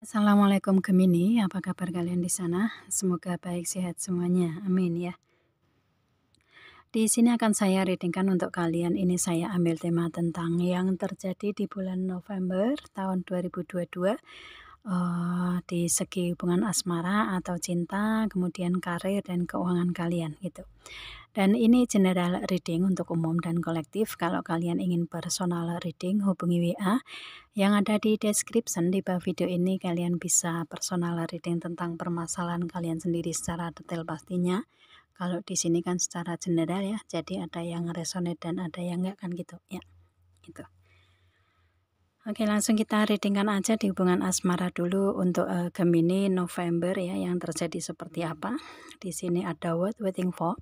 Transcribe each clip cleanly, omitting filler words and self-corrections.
Assalamualaikum Gemini, apa kabar kalian di sana? Semoga baik sehat semuanya, amin ya. Di sini akan saya readingkan untuk kalian. Ini saya ambil tema tentang yang terjadi di bulan November tahun 2022 di segi hubungan asmara atau cinta, kemudian karir dan keuangan kalian gitu. Dan ini general reading untuk umum dan kolektif. Kalau kalian ingin personal reading, hubungi WA yang ada di description di bawah video ini. Kalian bisa personal reading tentang permasalahan kalian sendiri secara detail pastinya. Kalau di sini kan secara general ya, jadi ada yang resonate dan ada yang enggak kan gitu ya. Gitu. Oke, langsung kita readingkan aja di hubungan asmara dulu untuk Gemini November ya, yang terjadi seperti apa. Di sini ada what waiting for.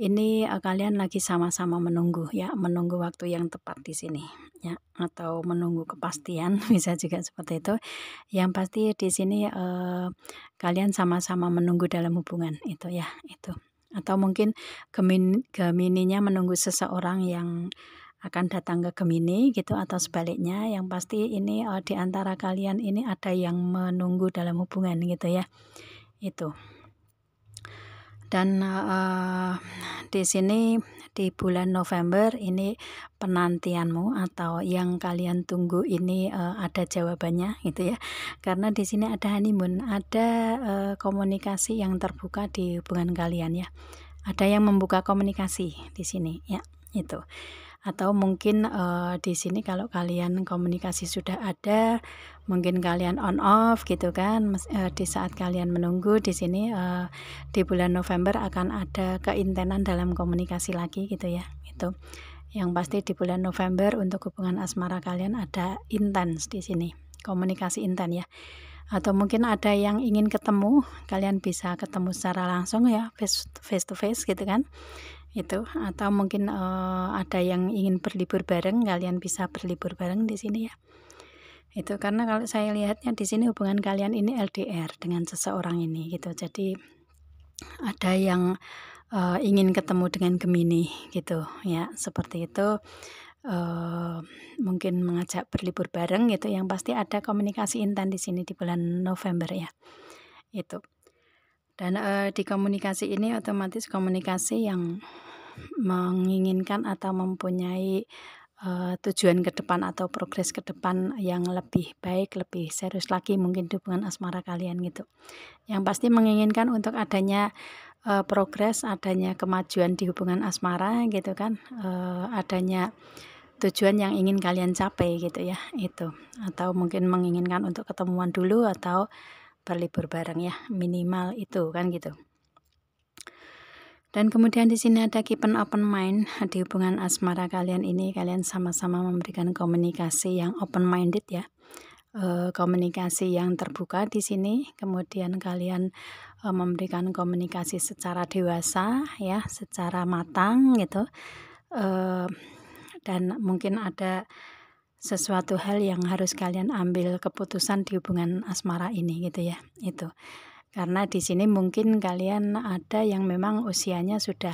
Ini kalian lagi sama-sama menunggu ya, menunggu waktu yang tepat di sini ya, atau menunggu kepastian bisa juga seperti itu. Yang pasti di sini kalian sama-sama menunggu dalam hubungan itu ya, itu. Atau mungkin Gemininya menunggu seseorang yang akan datang ke Gemini gitu, atau sebaliknya. Yang pasti ini di antara kalian ini ada yang menunggu dalam hubungan gitu ya. Itu. Dan di sini di bulan November ini penantianmu atau yang kalian tunggu ini ada jawabannya gitu ya. Karena di sini ada honeymoon, ada komunikasi yang terbuka di hubungan kalian ya. Ada yang membuka komunikasi di sini ya, itu. Atau mungkin di sini kalau kalian komunikasi sudah ada, mungkin kalian on off gitu kan, di saat kalian menunggu di sini di bulan November akan ada keintenan dalam komunikasi lagi gitu ya. Itu. Yang pasti di bulan November untuk hubungan asmara kalian ada intens di sini, komunikasi intens ya. Atau mungkin ada yang ingin ketemu, kalian bisa ketemu secara langsung ya, face to face gitu kan. Itu. Atau mungkin ada yang ingin berlibur bareng, kalian bisa berlibur bareng di sini ya. Itu karena kalau saya lihatnya di sini hubungan kalian ini LDR dengan seseorang ini gitu. Jadi ada yang ingin ketemu dengan Gemini gitu ya, seperti itu. Mungkin mengajak berlibur bareng gitu. Yang pasti ada komunikasi intens di sini di bulan November ya. Itu. Dan di komunikasi ini otomatis komunikasi yang menginginkan atau mempunyai tujuan ke depan atau progres ke depan yang lebih baik, lebih serius lagi mungkin di hubungan asmara kalian gitu. Yang pasti menginginkan untuk adanya progres, adanya kemajuan di hubungan asmara gitu kan, adanya tujuan yang ingin kalian capai gitu ya, itu. Atau mungkin menginginkan untuk ketemuan dulu atau berlibur bareng ya, minimal itu kan gitu. Dan kemudian di sini ada keep an open mind di hubungan asmara kalian ini. Kalian sama-sama memberikan komunikasi yang open minded ya, komunikasi yang terbuka di sini. Kemudian kalian memberikan komunikasi secara dewasa ya, secara matang gitu. Dan mungkin ada sesuatu hal yang harus kalian ambil keputusan di hubungan asmara ini gitu ya, itu. Karena di sini mungkin kalian ada yang memang usianya sudah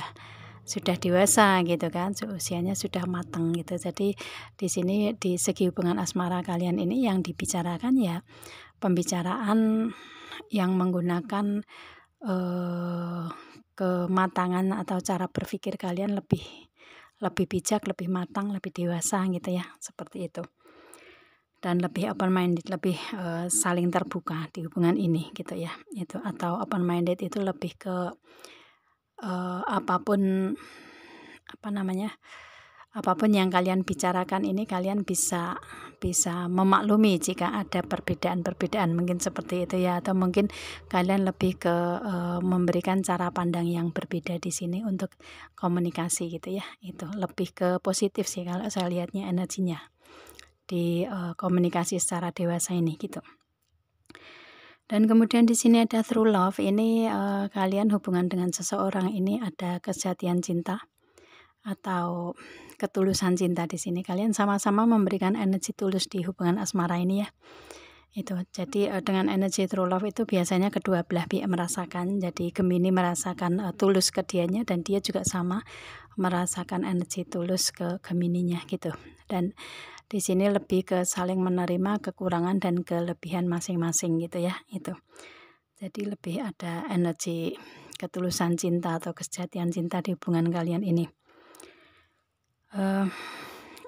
dewasa gitu kan, usianya sudah matang gitu. Jadi di sini di segi hubungan asmara kalian ini yang dibicarakan ya pembicaraan yang menggunakan kematangan atau cara berpikir kalian lebih bijak, lebih matang, lebih dewasa gitu ya, seperti itu. Dan lebih open minded, lebih saling terbuka di hubungan ini gitu ya. Itu. Atau open minded itu lebih ke apapun apapun yang kalian bicarakan ini kalian bisa memaklumi jika ada perbedaan-perbedaan mungkin seperti itu ya. Atau mungkin kalian lebih ke memberikan cara pandang yang berbeda di sini untuk komunikasi gitu ya. Itu lebih ke positif sih kalau saya lihatnya energinya di komunikasi secara dewasa ini gitu. Dan kemudian di sini ada true love. Ini kalian hubungan dengan seseorang ini ada kesejatian cinta atau ketulusan cinta di sini. Kalian sama-sama memberikan energi tulus di hubungan asmara ini ya. Itu. Jadi, dengan energi true love itu biasanya kedua belah pihak merasakan. Jadi Gemini merasakan, tulus ke dianya dan dia juga sama merasakan energi tulus ke Gemininya gitu. Dan di sini lebih ke saling menerima kekurangan dan kelebihan masing-masing gitu ya, itu. Jadi lebih ada energi ketulusan cinta atau kesejatian cinta di hubungan kalian ini.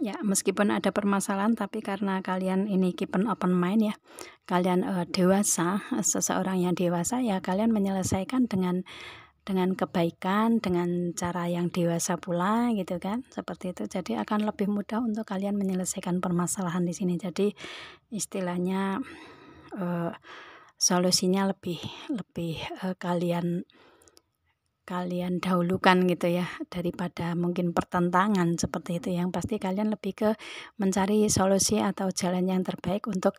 Ya meskipun ada permasalahan tapi karena kalian ini keep an open mind ya, kalian, dewasa, seseorang yang dewasa ya kalian menyelesaikan dengan kebaikan, dengan cara yang dewasa pula gitu kan, seperti itu. Jadi akan lebih mudah untuk kalian menyelesaikan permasalahan di sini. Jadi istilahnya, solusinya lebih kalian dahulukan gitu ya, daripada mungkin pertentangan seperti itu. Yang pasti kalian lebih ke mencari solusi atau jalan yang terbaik untuk,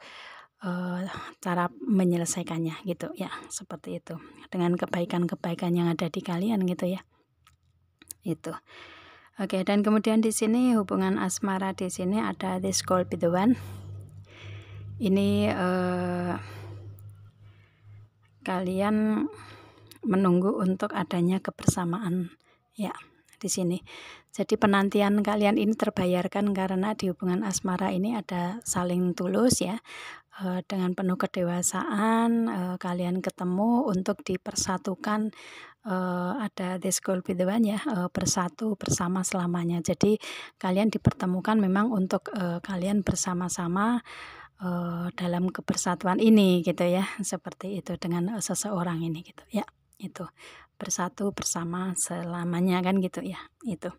cara menyelesaikannya gitu ya, seperti itu. Dengan kebaikan-kebaikan yang ada di kalian gitu ya. Itu. Oke, dan kemudian di sini hubungan asmara di sini ada this could be the one. Ini, kalian menunggu untuk adanya kebersamaan ya di sini. Jadi penantian kalian ini terbayarkan karena di hubungan asmara ini ada saling tulus ya, dengan penuh kedewasaan, kalian ketemu untuk dipersatukan, ada this could be the one ya, bersatu bersama selamanya. Jadi kalian dipertemukan memang untuk, kalian bersama-sama, dalam kebersatuan ini gitu ya, seperti itu dengan, seseorang ini gitu ya, itu. Bersatu bersama selamanya kan gitu ya, itu.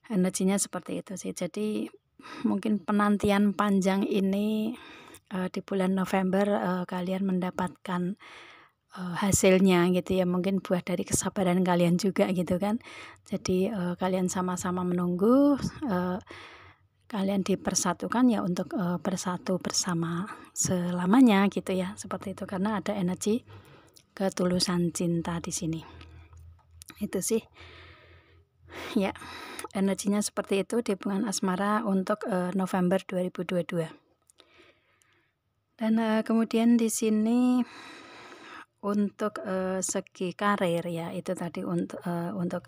Energinya seperti itu sih. Jadi mungkin penantian panjang ini, di bulan November, kalian mendapatkan, hasilnya gitu ya, mungkin buah dari kesabaran kalian juga gitu kan. Jadi, kalian sama-sama menunggu, kalian dipersatukan ya untuk, bersatu bersama selamanya gitu ya, seperti itu. Karena ada energi ketulusan cinta di sini. Itu sih. Ya, energinya seperti itu di hubungan asmara untuk, November 2022. Dan, kemudian di sini untuk, segi karir ya, itu tadi untuk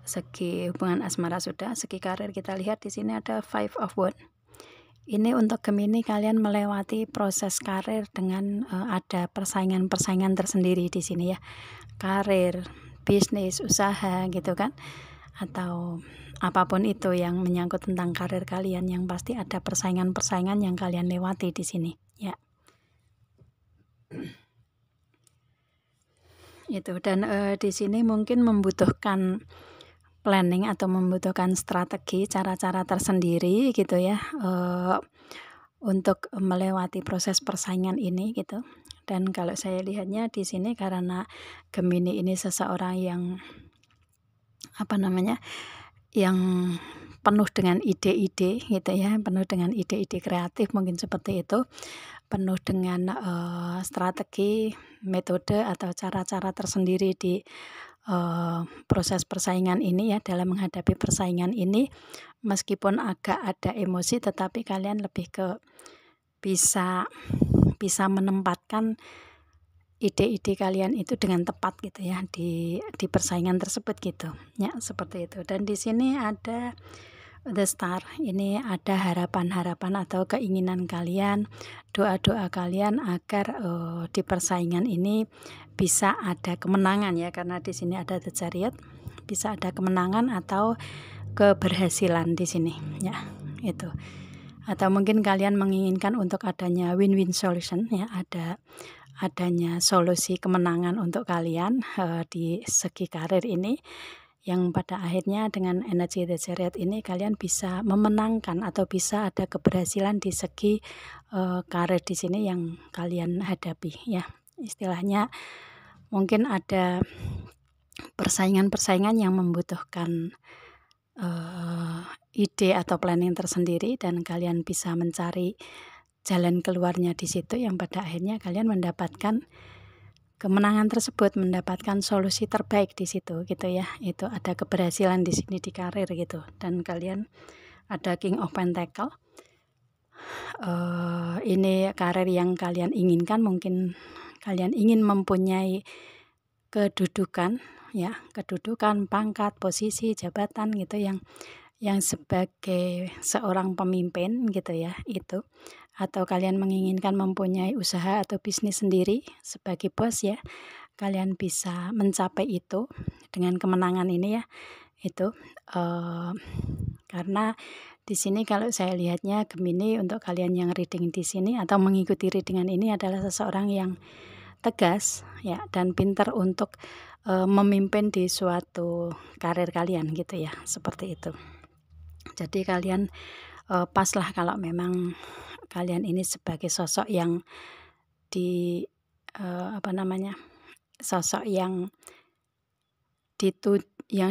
segi hubungan asmara sudah, segi karir kita lihat di sini ada Five of Wands. Ini untuk Gemini kalian melewati proses karir dengan, ada persaingan-persaingan tersendiri di sini ya. Karir, bisnis, usaha gitu kan. Atau apapun itu yang menyangkut tentang karir kalian, yang pasti ada persaingan-persaingan yang kalian lewati di sini ya. Itu dan, di sini mungkin membutuhkan planning atau membutuhkan strategi, cara-cara tersendiri gitu ya, untuk melewati proses persaingan ini gitu. Dan kalau saya lihatnya di sini karena Gemini ini seseorang yang yang penuh dengan ide-ide gitu ya, penuh dengan ide-ide kreatif mungkin seperti itu, penuh dengan, strategi, metode atau cara-cara tersendiri di, proses persaingan ini ya, dalam menghadapi persaingan ini. Meskipun agak ada emosi tetapi kalian lebih ke bisa menempatkan ide-ide kalian itu dengan tepat gitu ya di persaingan tersebut gitu ya, seperti itu. Dan di sini ada the star, ini ada harapan-harapan atau keinginan kalian, doa-doa kalian agar, di persaingan ini bisa ada kemenangan ya, karena di sini ada the chariot, bisa ada kemenangan atau keberhasilan di sini ya, itu. Atau mungkin kalian menginginkan untuk adanya win-win solution ya, adanya solusi kemenangan untuk kalian, di segi karir ini, yang pada akhirnya dengan energi the chariot ini kalian bisa memenangkan atau bisa ada keberhasilan di segi, karir di sini yang kalian hadapi ya. Istilahnya mungkin ada persaingan-persaingan yang membutuhkan, ide atau planning tersendiri dan kalian bisa mencari jalan keluarnya di situ, yang pada akhirnya kalian mendapatkan kemenangan tersebut, mendapatkan solusi terbaik di situ gitu ya. Itu ada keberhasilan di sini di karir gitu. Dan kalian ada King of Pentacle. ini karir yang kalian inginkan, mungkin kalian ingin mempunyai kedudukan ya, kedudukan, pangkat, posisi, jabatan gitu yang sebagai seorang pemimpin gitu ya, itu. Atau kalian menginginkan mempunyai usaha atau bisnis sendiri sebagai bos ya, kalian bisa mencapai itu dengan kemenangan ini ya, itu. Karena di sini kalau saya lihatnya Gemini, untuk kalian yang reading di sini atau mengikuti readingan ini adalah seseorang yang tegas ya dan pintar untuk memimpin di suatu karir kalian gitu ya, seperti itu. Jadi kalian paslah kalau memang kalian ini sebagai sosok yang sosok yang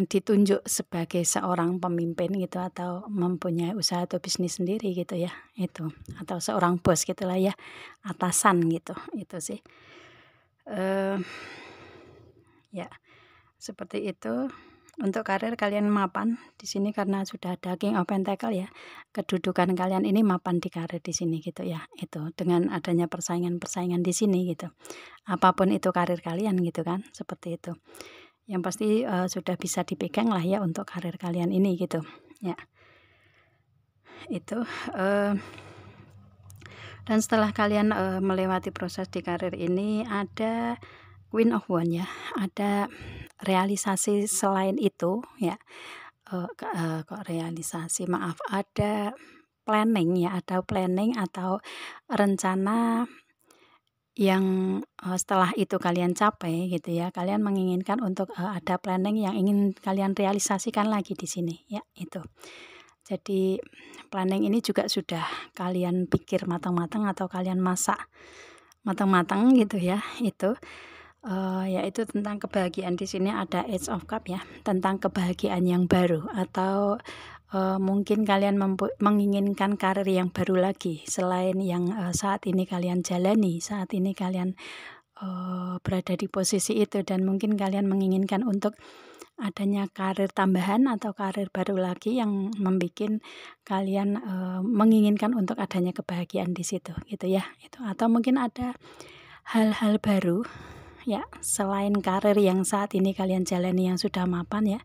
ditunjuk sebagai seorang pemimpin gitu, atau mempunyai usaha atau bisnis sendiri gitu ya, itu. Atau seorang bos gitulah ya, atasan gitu, itu sih. Ya, seperti itu. Untuk karir kalian mapan di sini karena sudah ada King of Pentacle ya. Kedudukan kalian ini mapan di karir di sini gitu ya. Itu dengan adanya persaingan-persaingan di sini gitu. Apapun itu karir kalian gitu kan, seperti itu. Yang pasti sudah bisa dipegang lah ya untuk karir kalian ini gitu. Ya. Itu dan setelah kalian melewati proses di karir ini, ada Queen of Wands ya, ada realisasi selain itu ya, ada planning ya, ada planning atau rencana yang setelah itu kalian capai gitu ya, kalian menginginkan untuk ada planning yang ingin kalian realisasikan lagi di sini ya, itu. Jadi planning ini juga sudah kalian pikir matang-matang atau kalian masak matang-matang gitu ya, itu. Yaitu tentang kebahagiaan. Di sini ada Ace of Cups ya, tentang kebahagiaan yang baru, atau mungkin kalian menginginkan karir yang baru lagi selain yang saat ini kalian jalani, saat ini kalian berada di posisi itu, dan mungkin kalian menginginkan untuk adanya karir tambahan atau karir baru lagi yang membuat kalian menginginkan untuk adanya kebahagiaan di situ gitu ya, itu. Atau mungkin ada hal-hal baru ya, selain karir yang saat ini kalian jalani yang sudah mapan ya,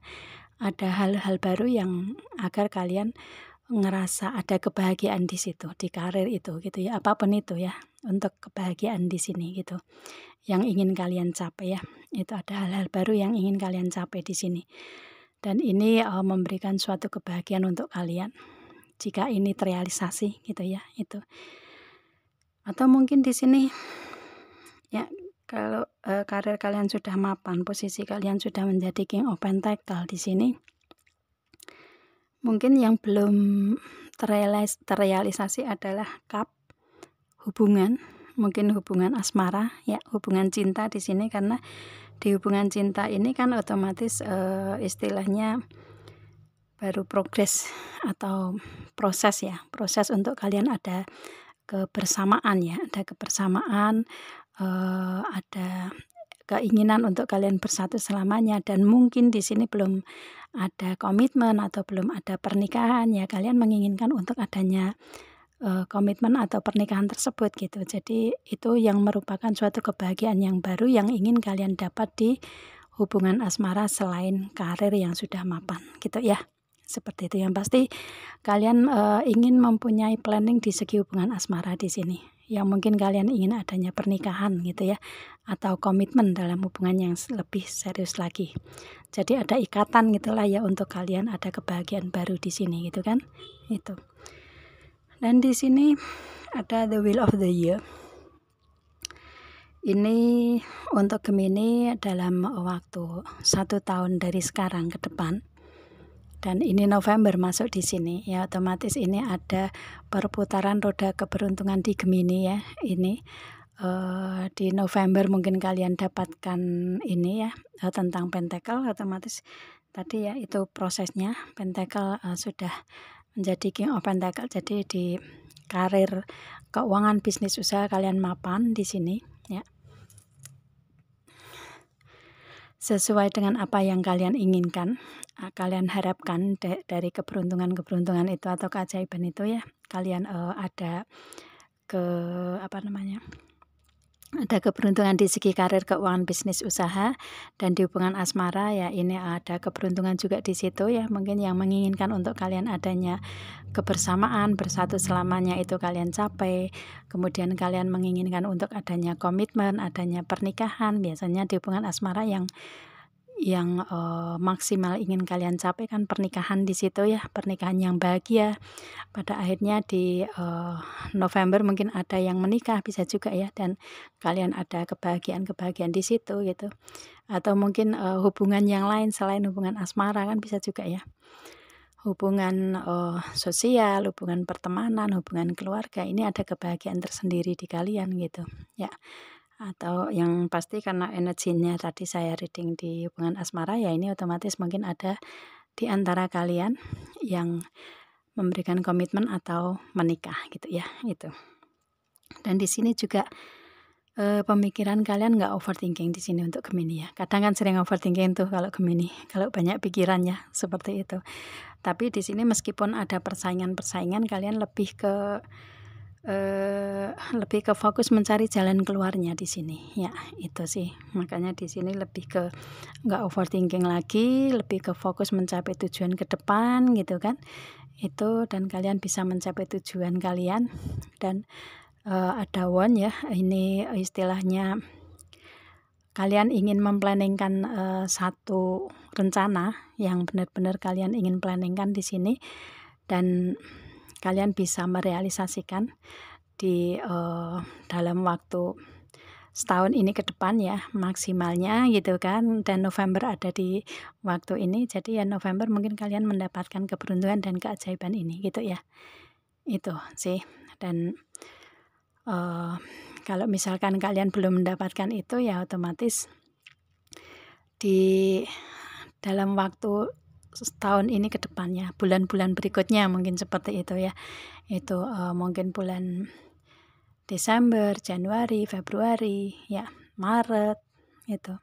ada hal-hal baru yang agar kalian ngerasa ada kebahagiaan di situ, di karir itu gitu ya, apapun itu ya, untuk kebahagiaan di sini gitu, yang ingin kalian capai ya, itu ada hal-hal baru yang ingin kalian capai di sini, dan ini memberikan suatu kebahagiaan untuk kalian jika ini terrealisasi gitu ya, itu. Atau mungkin di sini ya, kalau karir kalian sudah mapan, posisi kalian sudah menjadi King of Pentacle di sini, mungkin yang belum terrealisasi adalah Cup, hubungan, mungkin hubungan asmara ya, hubungan cinta di sini. Karena di hubungan cinta ini kan otomatis istilahnya baru progres atau proses ya, proses untuk kalian ada kebersamaan ya, ada kebersamaan, ada keinginan untuk kalian bersatu selamanya, dan mungkin di sini belum ada komitmen atau belum ada pernikahan ya, kalian menginginkan untuk adanya komitmen atau pernikahan tersebut gitu. Jadi itu yang merupakan suatu kebahagiaan yang baru yang ingin kalian dapat di hubungan asmara selain karir yang sudah mapan gitu ya, seperti itu. Yang pasti kalian ingin mempunyai planning di segi hubungan asmara di sini, yang mungkin kalian ingin adanya pernikahan gitu ya, atau komitmen dalam hubungan yang lebih serius lagi. Jadi ada ikatan gitulah ya, untuk kalian ada kebahagiaan baru di sini gitu kan, itu. Dan di sini ada the Wheel of the Year. Ini untuk Gemini dalam waktu 1 tahun dari sekarang ke depan. Dan ini November masuk di sini ya, otomatis ini ada perputaran roda keberuntungan di Gemini ya. Ini di November mungkin kalian dapatkan ini ya, tentang Pentacle, otomatis tadi ya itu prosesnya. Pentacle sudah menjadi King of Pentacle, jadi di karir, keuangan, bisnis, usaha kalian mapan di sini ya. sesuai dengan apa yang kalian inginkan, kalian harapkan dari keberuntungan-keberuntungan itu atau keajaiban itu ya, kalian ada ada keberuntungan di segi karir, keuangan, bisnis, usaha, dan di hubungan asmara ya ini ada keberuntungan juga di situ ya. Mungkin yang menginginkan untuk kalian adanya kebersamaan, bersatu selamanya itu kalian capai. Kemudian kalian menginginkan untuk adanya komitmen, adanya pernikahan. Biasanya di hubungan asmara yang maksimal ingin kalian capai kan pernikahan di situ ya, pernikahan yang bahagia. Pada akhirnya di November mungkin ada yang menikah, bisa juga ya, dan kalian ada kebahagiaan-kebahagiaan di situ gitu. Atau mungkin hubungan yang lain selain hubungan asmara kan bisa juga ya. Hubungan sosial, hubungan pertemanan, hubungan keluarga, ini ada kebahagiaan tersendiri di kalian gitu ya. Atau yang pasti karena energinya tadi saya reading di hubungan asmara ya, ini otomatis mungkin ada di antara kalian yang memberikan komitmen atau menikah gitu ya, itu. Dan di sini juga pemikiran kalian nggak overthinking di sini untuk Gemini ya. Kadang kan sering overthinking tuh kalau Gemini, kalau banyak pikirannya seperti itu. Tapi di sini meskipun ada persaingan-persaingan, kalian lebih ke fokus mencari jalan keluarnya di sini ya, itu sih. Makanya di sini lebih ke nggak overthinking lagi, lebih ke fokus mencapai tujuan ke depan gitu kan. Itu dan kalian bisa mencapai tujuan kalian. Dan ada one ya, ini istilahnya kalian ingin memplanningkan satu rencana yang benar-benar kalian ingin planningkan di sini, dan kalian bisa merealisasikan di dalam waktu setahun ini ke depan ya, maksimalnya gitu kan. Dan November ada di waktu ini, jadi ya November mungkin kalian mendapatkan keberuntungan dan keajaiban ini gitu ya, itu sih. Dan kalau misalkan kalian belum mendapatkan itu ya otomatis di dalam waktu setahun ini ke depannya, bulan-bulan berikutnya mungkin seperti itu ya. Itu mungkin bulan Desember, Januari, Februari ya, Maret, itu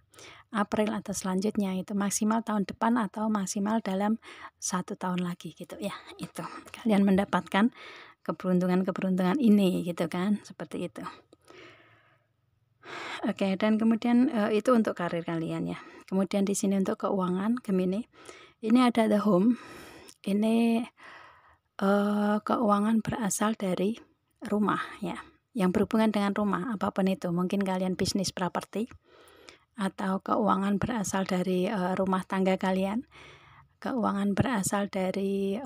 April atau selanjutnya, itu maksimal tahun depan atau maksimal dalam 1 tahun lagi gitu ya. Itu kalian mendapatkan keberuntungan-keberuntungan ini gitu kan, seperti itu. Oke, dan kemudian itu untuk karir kalian ya. Kemudian di sini untuk keuangan Gemini, ini ada the home. Ini keuangan berasal dari rumah ya, yang berhubungan dengan rumah apapun itu. Mungkin kalian bisnis properti, atau keuangan berasal dari rumah tangga kalian, keuangan berasal dari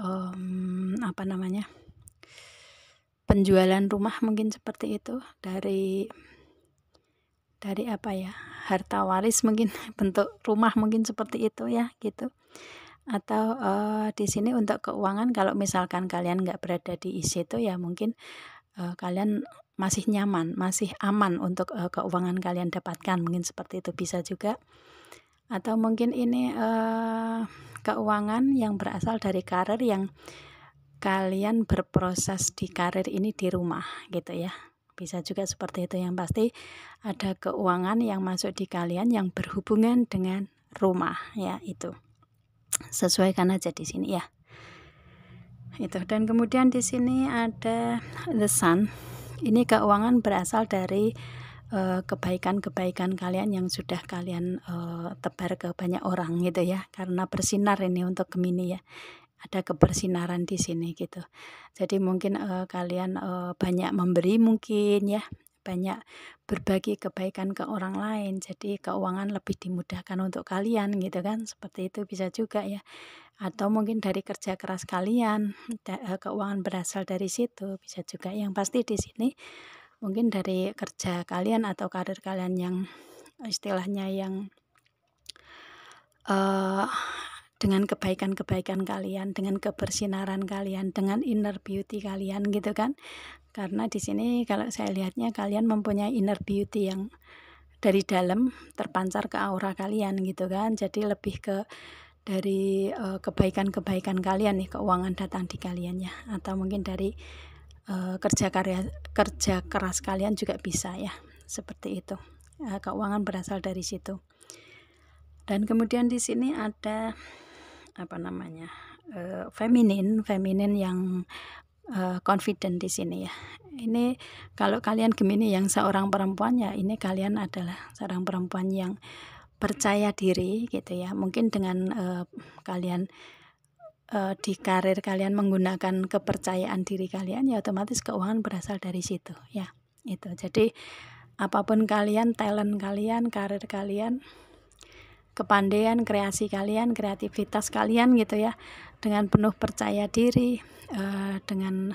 penjualan rumah mungkin seperti itu, dari apa ya, harta waris mungkin bentuk rumah mungkin seperti itu ya gitu. Atau di sini untuk keuangan, kalau misalkan kalian nggak berada di situ ya mungkin kalian masih nyaman, masih aman untuk keuangan kalian dapatkan, mungkin seperti itu bisa juga. Atau mungkin ini keuangan yang berasal dari karir, yang kalian berproses di karir ini di rumah gitu ya, bisa juga seperti itu. Yang pasti ada keuangan yang masuk di kalian yang berhubungan dengan rumah ya, itu sesuaikan aja di sini ya, itu. Dan kemudian di sini ada the sun. Ini keuangan berasal dari kebaikan-kebaikan kalian yang sudah kalian tebar ke banyak orang gitu ya, karena bersinar ini untuk Gemini ya, ada kebersinaran di sini gitu. Jadi mungkin kalian banyak memberi mungkin ya, banyak berbagi kebaikan ke orang lain, jadi keuangan lebih dimudahkan untuk kalian gitu kan, seperti itu bisa juga ya. Atau mungkin dari kerja keras kalian, keuangan berasal dari situ, bisa juga. Yang pasti di sini mungkin dari kerja kalian atau karir kalian yang istilahnya yang dengan kebaikan-kebaikan kalian, dengan kebersinaran kalian, dengan inner beauty kalian gitu kan. Karena di sini kalau saya lihatnya kalian mempunyai inner beauty yang dari dalam terpancar ke aura kalian gitu kan. Jadi lebih ke dari kebaikan-kebaikan kalian nih, keuangan datang di kalian ya. Atau mungkin dari kerja keras kalian juga bisa ya, seperti itu. Keuangan berasal dari situ. Dan kemudian di sini ada feminin yang confident di sini ya. Ini kalau kalian Gemini yang seorang perempuan ya, ini kalian adalah seorang perempuan yang percaya diri gitu ya. Mungkin dengan kalian di karir kalian menggunakan kepercayaan diri kalian, ya otomatis keuangan berasal dari situ ya. Itu. Jadi apapun kalian, talent kalian, karir kalian, kepandaian, kreasi kalian, kreativitas kalian gitu ya, dengan penuh percaya diri, dengan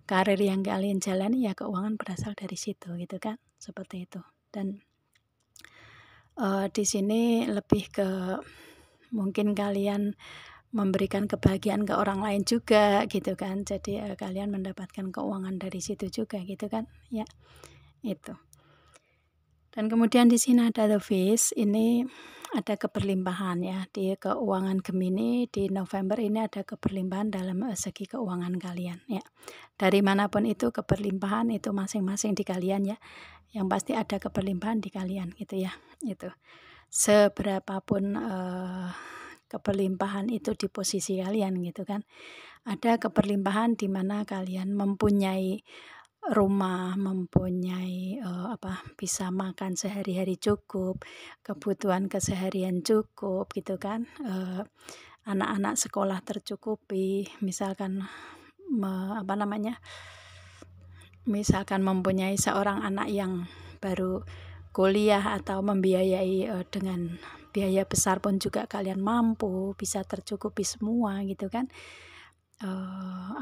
karir yang kalian jalani, ya keuangan berasal dari situ gitu kan, seperti itu. Dan di sini lebih ke mungkin kalian memberikan kebahagiaan ke orang lain juga gitu kan, jadi kalian mendapatkan keuangan dari situ juga gitu kan ya, itu. Dan kemudian di sini ada The Fish, ini ada keberlimpahan ya di keuangan Gemini di November ini, ada keberlimpahan dalam segi keuangan kalian ya. Dari manapun itu keberlimpahan itu masing-masing di kalian ya. Yang pasti ada keberlimpahan di kalian gitu ya. Itu. Seberapapun keberlimpahan itu di posisi kalian gitu kan. Ada keberlimpahan di mana kalian mempunyai rumah, mempunyai bisa makan sehari-hari cukup, kebutuhan keseharian cukup gitu kan, anak-anak sekolah tercukupi, misalkan misalkan mempunyai seorang anak yang baru kuliah atau membiayai dengan biaya besar pun juga kalian mampu, bisa tercukupi semua gitu kan.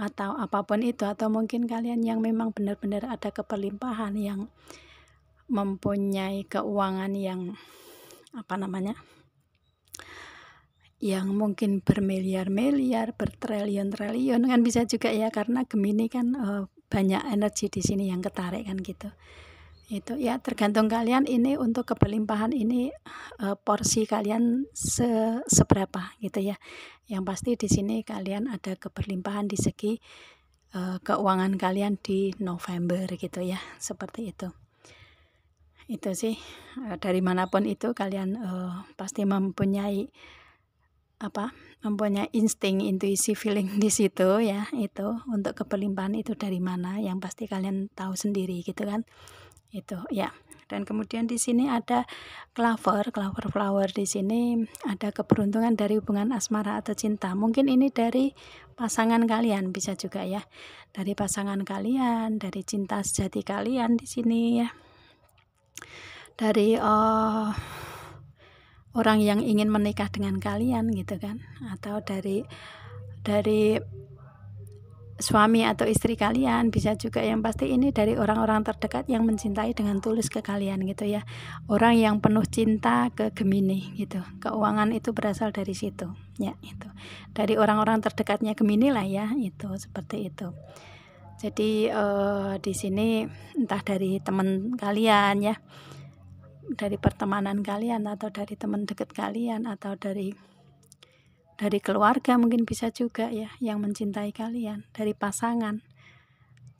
Atau apapun itu, atau mungkin kalian yang memang benar-benar ada keberlimpahan, yang mempunyai keuangan yang yang mungkin bermiliar-miliar, bertriliun-triliun kan bisa juga ya, karena Gemini kan banyak energi di sini yang ketarik kan gitu. Itu ya tergantung kalian ini untuk keberlimpahan ini porsi kalian seberapa gitu ya. Yang pasti di sini kalian ada keberlimpahan di segi keuangan kalian di November gitu ya, seperti itu. Itu sih dari manapun itu kalian pasti mempunyai insting, intuisi, feeling di situ ya. Itu untuk keberlimpahan itu dari mana, yang pasti kalian tahu sendiri gitu kan. Itu ya. Dan kemudian di sini ada clover flower, di sini ada keberuntungan dari hubungan asmara atau cinta. Mungkin ini dari pasangan kalian, bisa juga ya. Dari pasangan kalian, dari cinta sejati kalian di sini ya. Dari orang yang ingin menikah dengan kalian gitu kan, atau dari suami atau istri kalian, bisa juga. Yang pasti ini dari orang-orang terdekat yang mencintai dengan tulus ke kalian gitu ya, orang yang penuh cinta ke Gemini gitu. Keuangan itu berasal dari situ ya, itu dari orang-orang terdekatnya Gemini lah ya, itu seperti itu. Jadi di sini entah dari teman kalian ya, dari pertemanan kalian, atau dari teman dekat kalian, atau dari keluarga mungkin bisa juga ya, yang mencintai kalian, dari pasangan,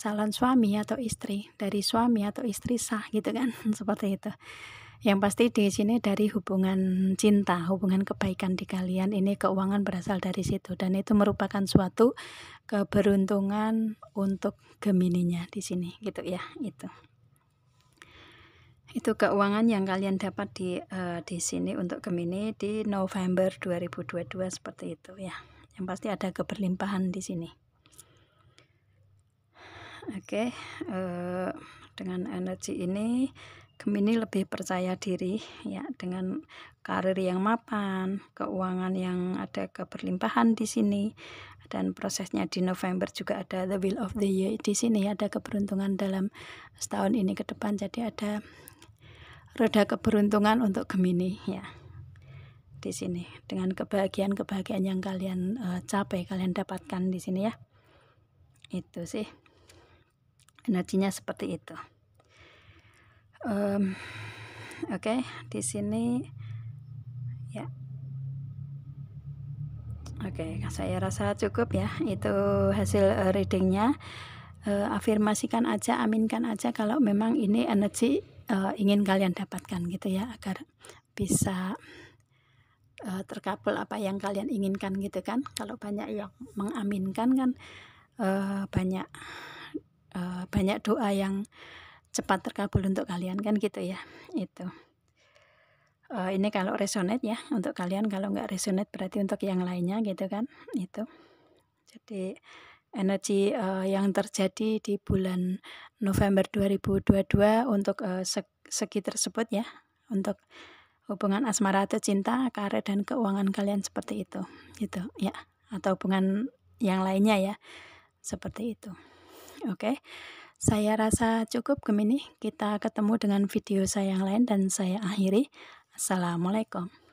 calon suami atau istri, dari suami atau istri sah gitu kan, seperti itu. Yang pasti di sini dari hubungan cinta, hubungan kebaikan di kalian ini, keuangan berasal dari situ, dan itu merupakan suatu keberuntungan untuk Gemininya di sini gitu ya. Itu keuangan yang kalian dapat di sini untuk Gemini di November 2022 seperti itu ya. Yang pasti ada keberlimpahan di sini. Oke, dengan energi ini Gemini lebih percaya diri ya, dengan karir yang mapan, keuangan yang ada keberlimpahan di sini, dan prosesnya di November juga ada the wheel of the year di sini, ada keberuntungan dalam setahun ini ke depan. Jadi ada roda keberuntungan untuk Gemini ya di sini, dengan kebahagiaan yang kalian capai, kalian dapatkan di sini ya. Itu sih energinya seperti itu. Oke, di sini ya. Oke, saya rasa cukup ya, itu hasil readingnya. Afirmasikan aja, aminkan aja kalau memang ini energi ingin kalian dapatkan gitu ya, agar bisa terkabul apa yang kalian inginkan gitu kan. Kalau banyak yang mengaminkan kan banyak doa yang cepat terkabul untuk kalian kan gitu ya. Itu ini kalau resonate ya untuk kalian, kalau nggak resonate berarti untuk yang lainnya gitu kan. Itu jadi energi yang terjadi di bulan November 2022 untuk segi tersebut ya, untuk hubungan asmara atau cinta, karir dan keuangan kalian seperti itu gitu ya, atau hubungan yang lainnya ya, seperti itu. Oke, saya rasa cukup Gemini. Kita ketemu dengan video saya yang lain dan saya akhiri. Assalamualaikum.